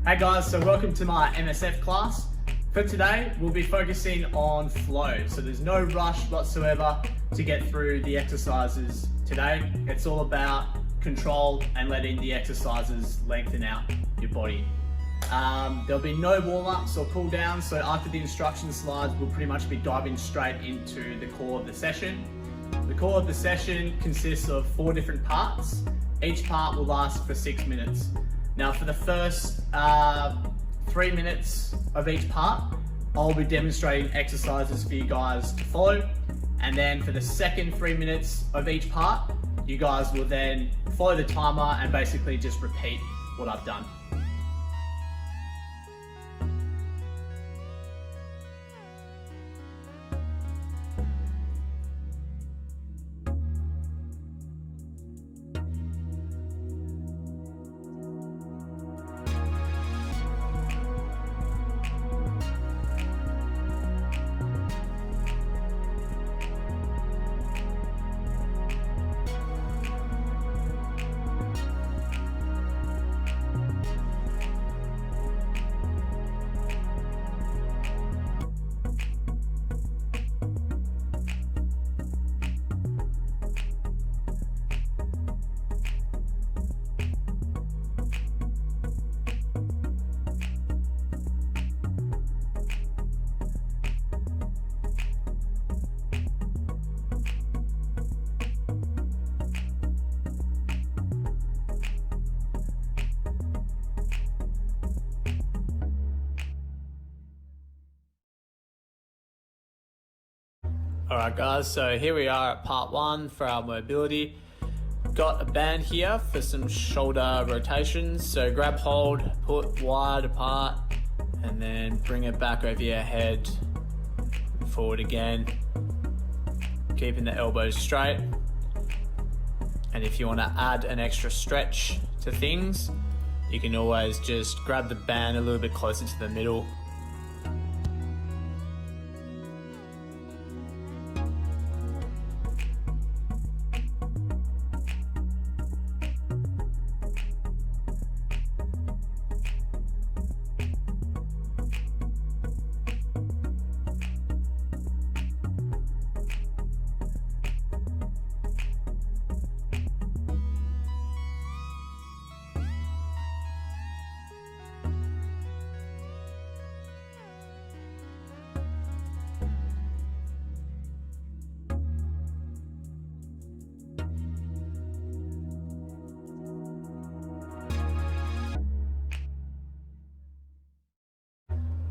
Hey guys, so welcome to my MSF class. For today, we'll be focusing on flow. So there's no rush whatsoever to get through the exercises today. It's all about control and letting the exercises lengthen out your body. There'll be no warm-ups or cool-downs, so after the instruction slides, we'll pretty much be diving straight into the core of the session. The core of the session consists of 4 different parts. Each part will last for 6 minutes. Now for the first 3 minutes of each part, I'll be demonstrating exercises for you guys to follow. And then for the second 3 minutes of each part, you guys will then follow the timer and basically just repeat what I've done. Alright guys, so here we are at part 1 for our mobility. Got a band here for some shoulder rotations, so grab hold, put wide apart, and then bring it back over your head, forward again, keeping the elbows straight. And if you want to add an extra stretch to things, you can always just grab the band a little bit closer to the middle.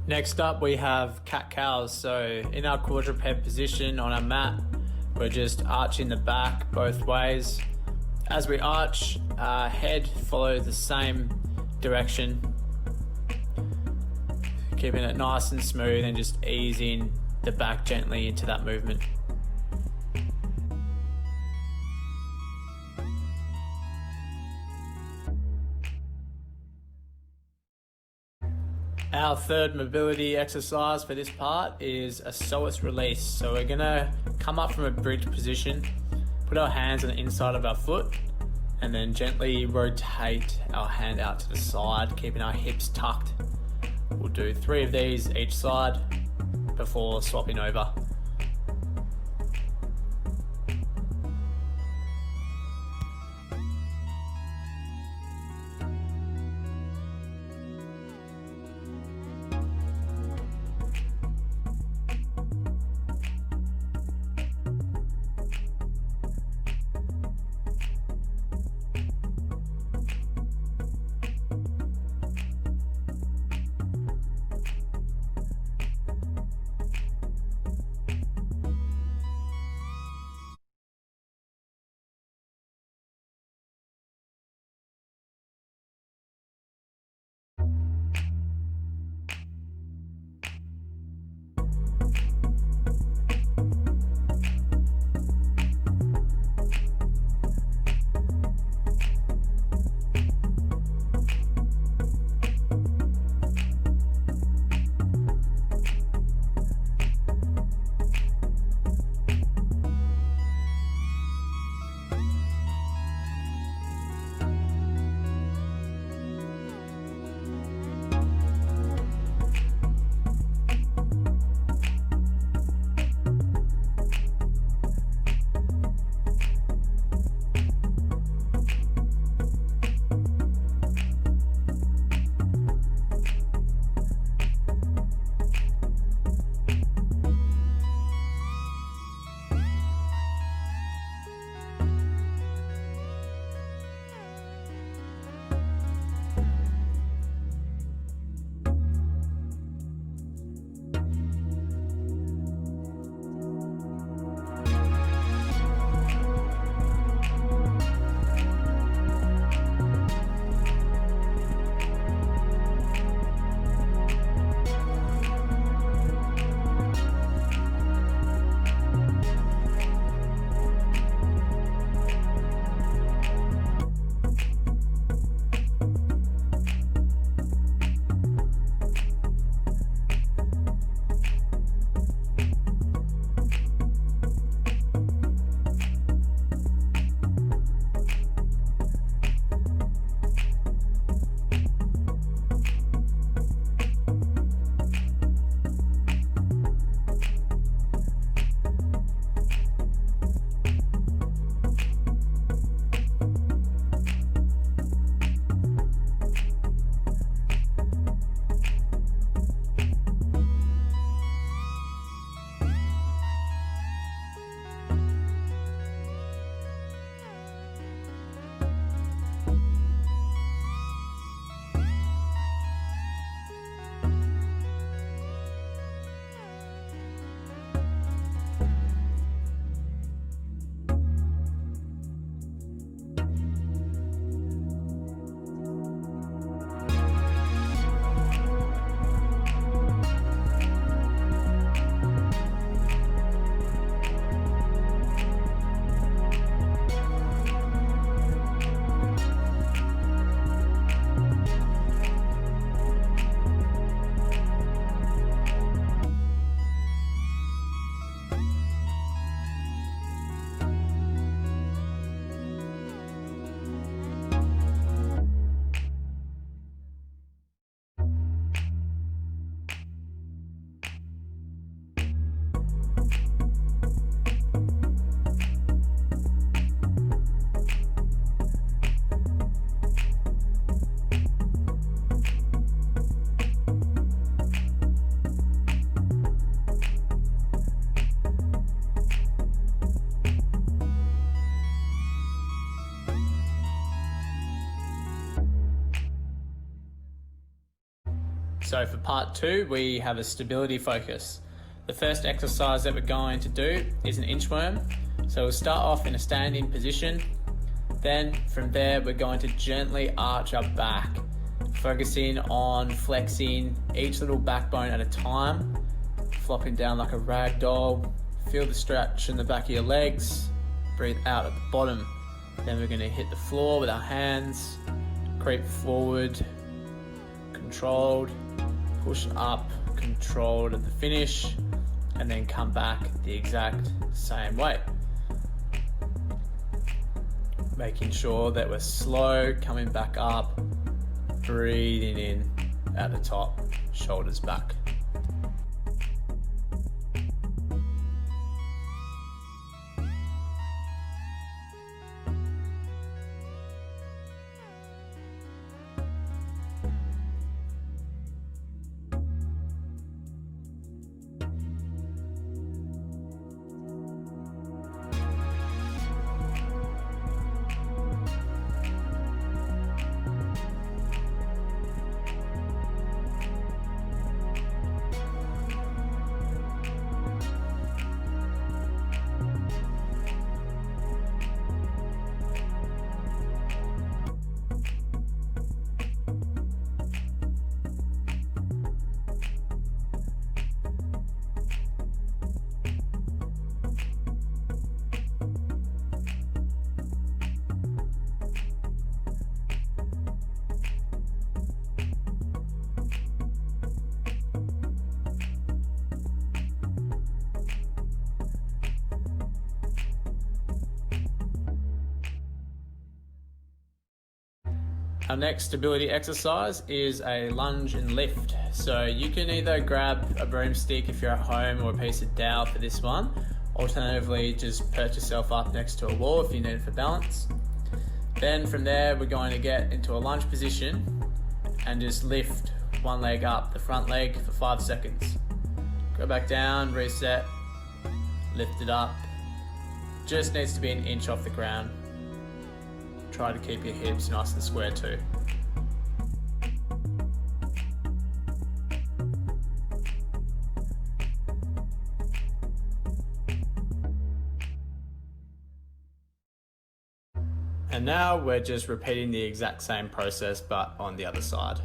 Next up we have cat-cows. So in our quadruped position on our mat, we're just arching the back both ways. As we arch, our head follows the same direction, keeping it nice and smooth and just easing the back gently into that movement. Our third mobility exercise for this part is a Psoas Release. So we're gonna come up from a bridge position, put our hands on the inside of our foot, and then gently rotate our hand out to the side, keeping our hips tucked. We'll do 3 of these each side before swapping over. So for part 2, we have a stability focus. The first exercise that we're going to do is an inchworm. So we'll start off in a standing position. Then from there, we're going to gently arch our back, focusing on flexing each little backbone at a time, flopping down like a rag doll. Feel the stretch in the back of your legs. Breathe out at the bottom. Then we're going to hit the floor with our hands, creep forward, controlled, push up, controlled at the finish, and then come back the exact same way. Making sure that we're slow, coming back up, breathing in at the top, shoulders back. Our next stability exercise is a lunge and lift. So you can either grab a broomstick if you're at home or a piece of dowel for this one. Alternatively, just perch yourself up next to a wall if you need it for balance. Then from there, we're going to get into a lunge position and just lift one leg up, the front leg, for 5 seconds. Go back down, reset, lift it up. Just needs to be an inch off the ground. Try to keep your hips nice and square too. And now we're just repeating the exact same process but on the other side.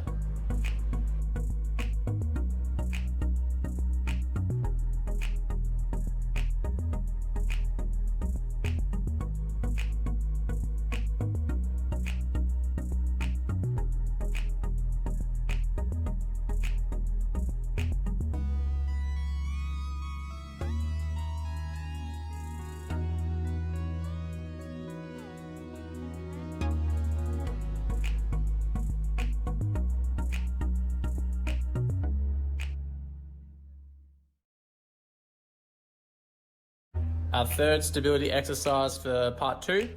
Our third stability exercise for part 2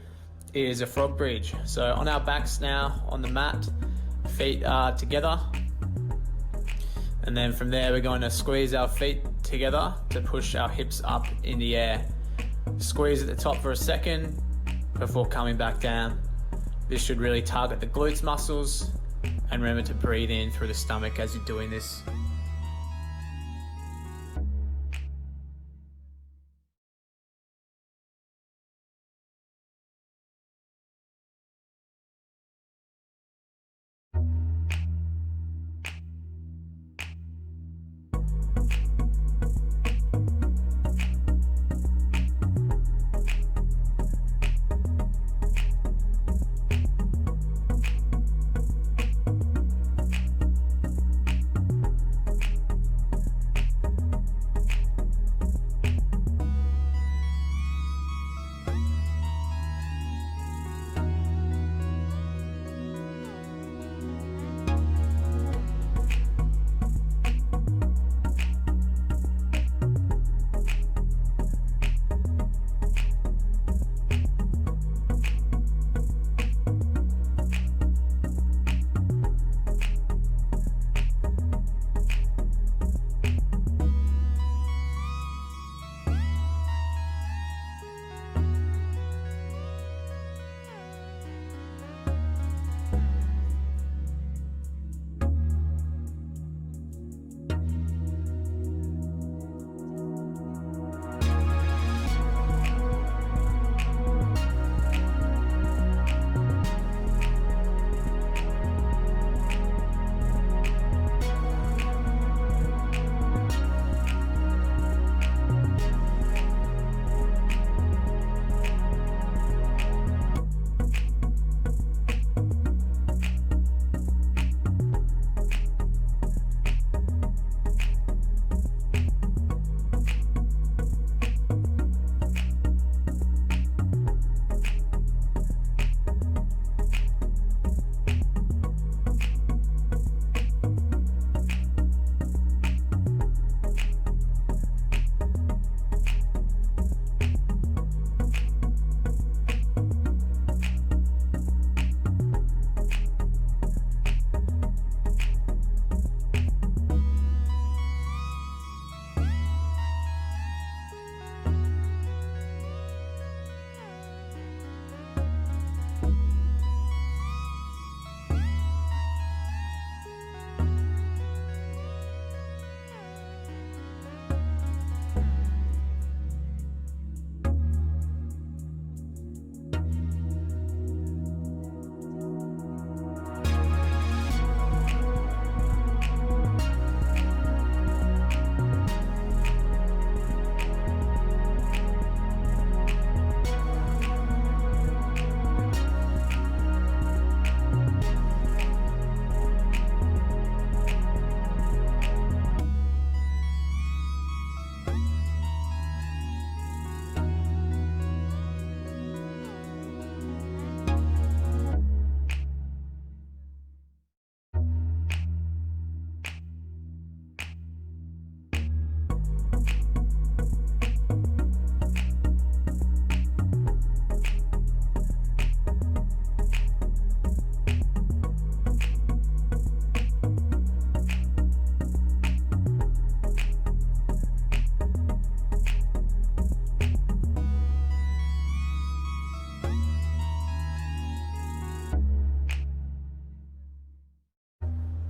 is a frog bridge. So on our backs now on the mat, feet are together. And then from there, we're going to squeeze our feet together to push our hips up in the air. Squeeze at the top for a second before coming back down. This should really target the glutes muscles, and remember to breathe in through the stomach as you're doing this.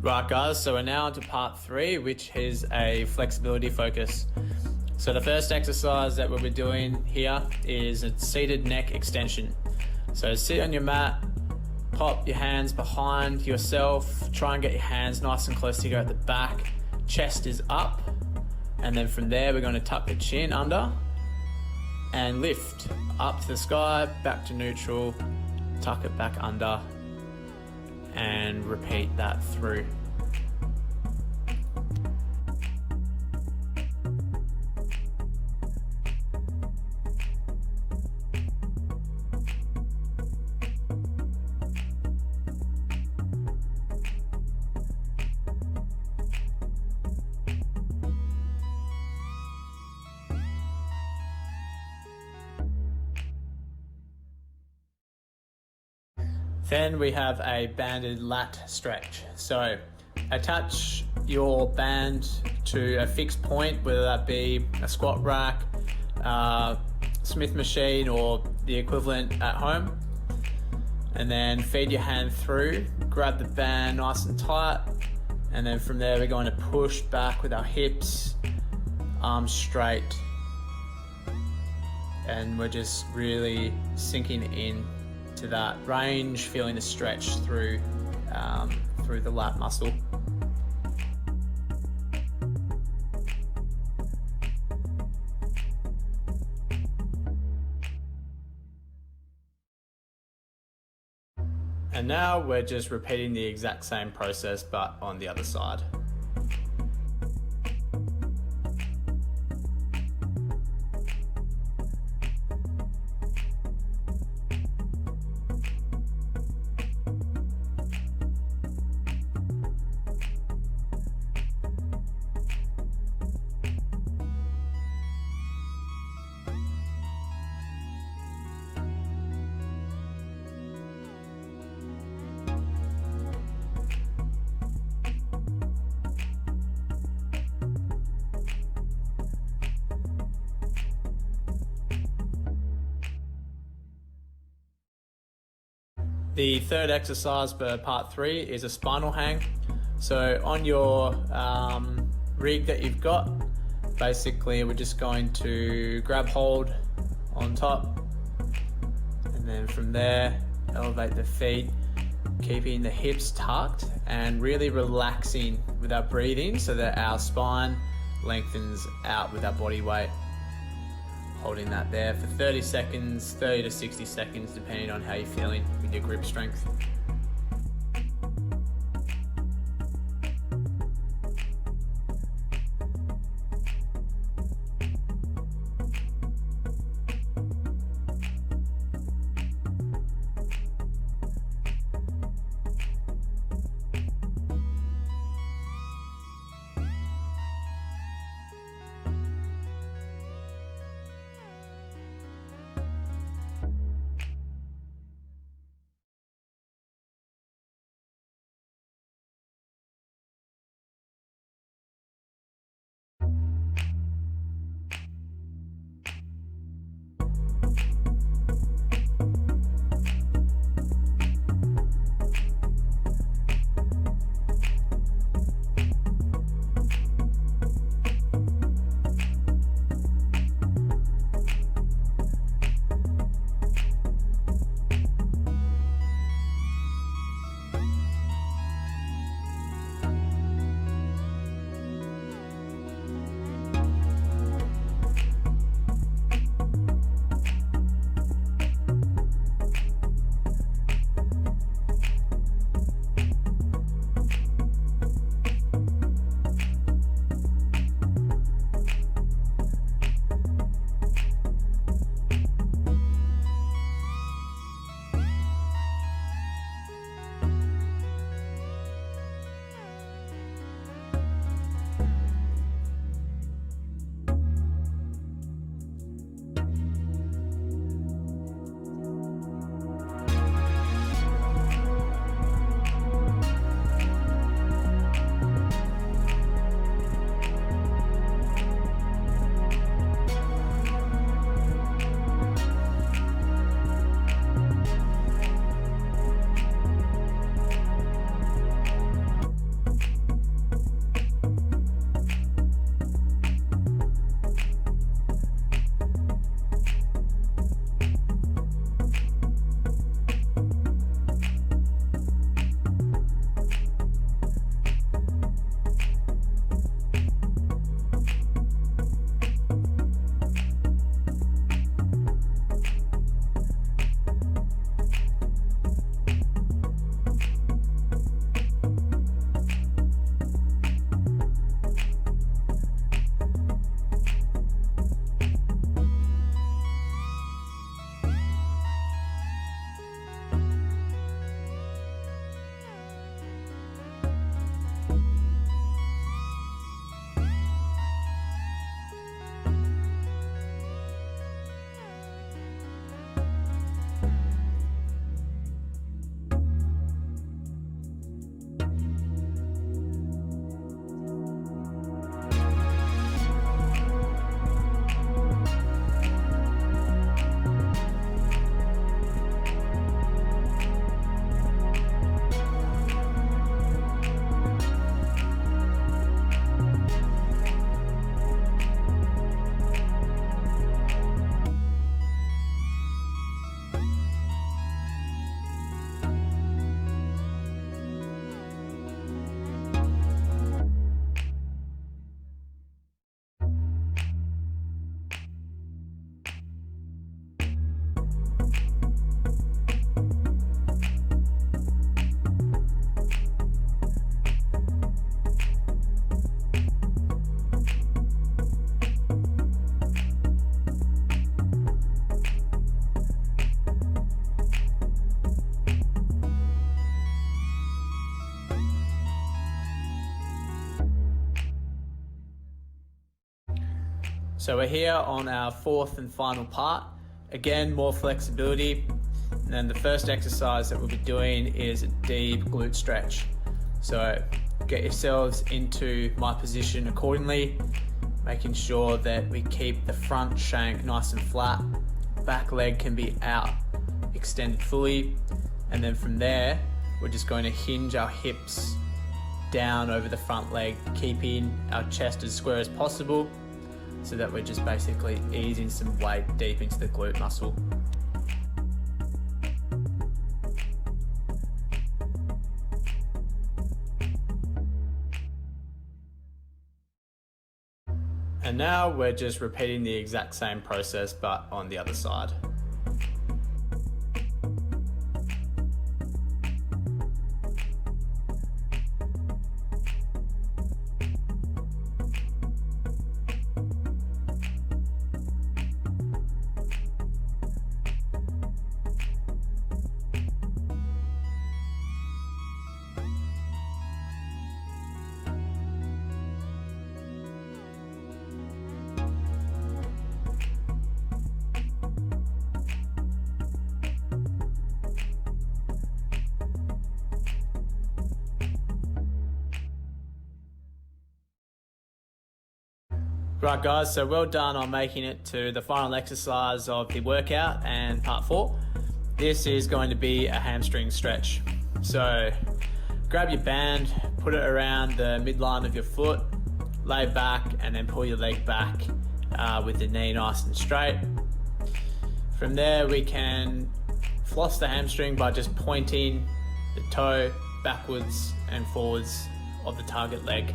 Right guys, so we're now into part 3, which is a flexibility focus. So the first exercise that we'll be doing here is a seated neck extension. So sit on your mat, pop your hands behind yourself, try and get your hands nice and close together at the back, chest is up, and then from there we're going to tuck the chin under and lift up to the sky, back to neutral, tuck it back under, and repeat that through. Then we have a banded lat stretch. So attach your band to a fixed point, whether that be a squat rack, Smith machine, or the equivalent at home. And then feed your hand through, grab the band nice and tight, and then from there we're going to push back with our hips, arms straight, and we're just really sinking in to that range, feeling the stretch through the lat muscle. And now we're just repeating the exact same process, but on the other side. The third exercise for part 3 is a spinal hang. So on your rig that you've got, basically we're just going to grab hold on top, and then from there elevate the feet, keeping the hips tucked and really relaxing with our breathing so that our spine lengthens out with our body weight. Holding that there for 30 seconds, 30 to 60 seconds, depending on how you're feeling with your grip strength. So we're here on our fourth and final part. Again, more flexibility. And then the first exercise that we'll be doing is a deep glute stretch. So get yourselves into my position accordingly, making sure that we keep the front shank nice and flat. Back leg can be out, extended fully. And then from there, we're just going to hinge our hips down over the front leg, keeping our chest as square as possible, so that we're just basically easing some weight deep into the glute muscle. And now we're just repeating the exact same process, but on the other side. Right guys, so well done on making it to the final exercise of the workout and part 4. This is going to be a hamstring stretch. So grab your band, put it around the midline of your foot, lay back and then pull your leg back with the knee nice and straight. From there we can floss the hamstring by just pointing the toe backwards and forwards of the target leg.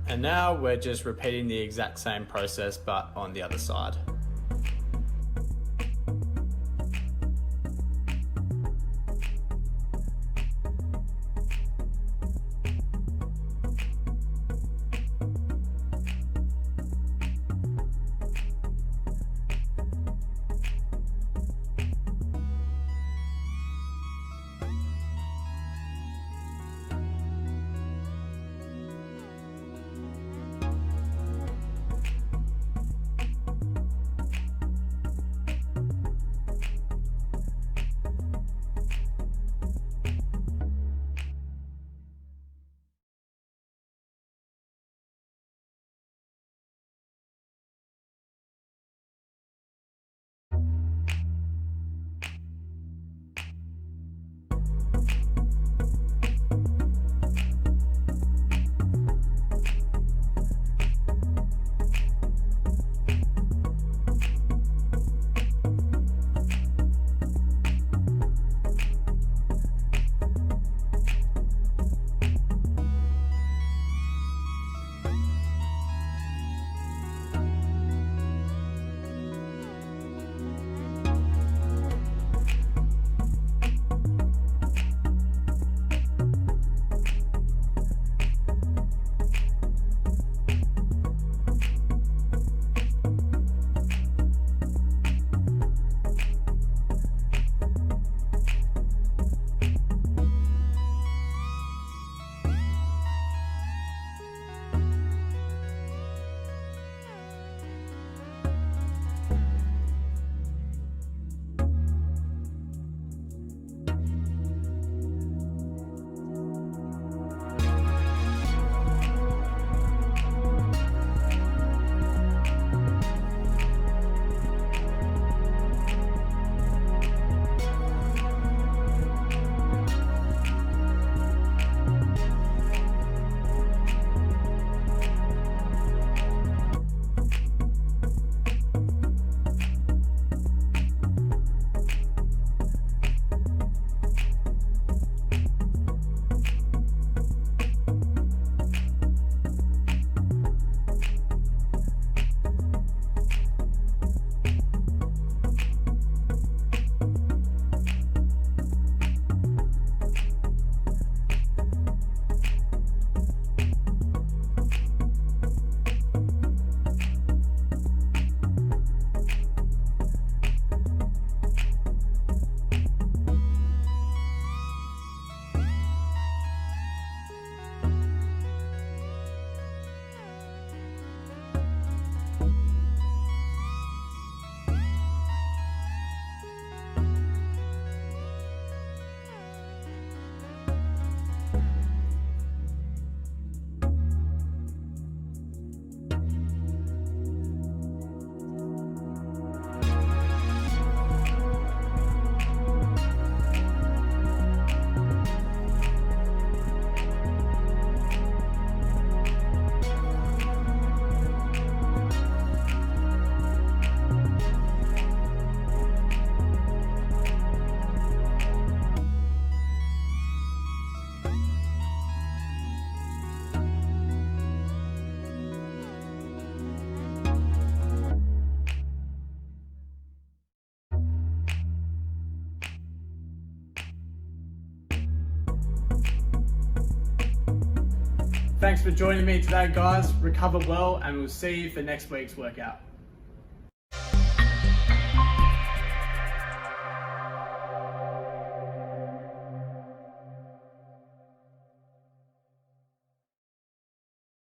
And now we're just repeating the exact same process, but on the other side. Thanks for joining me today, guys. Recover well, and we'll see you for next week's workout.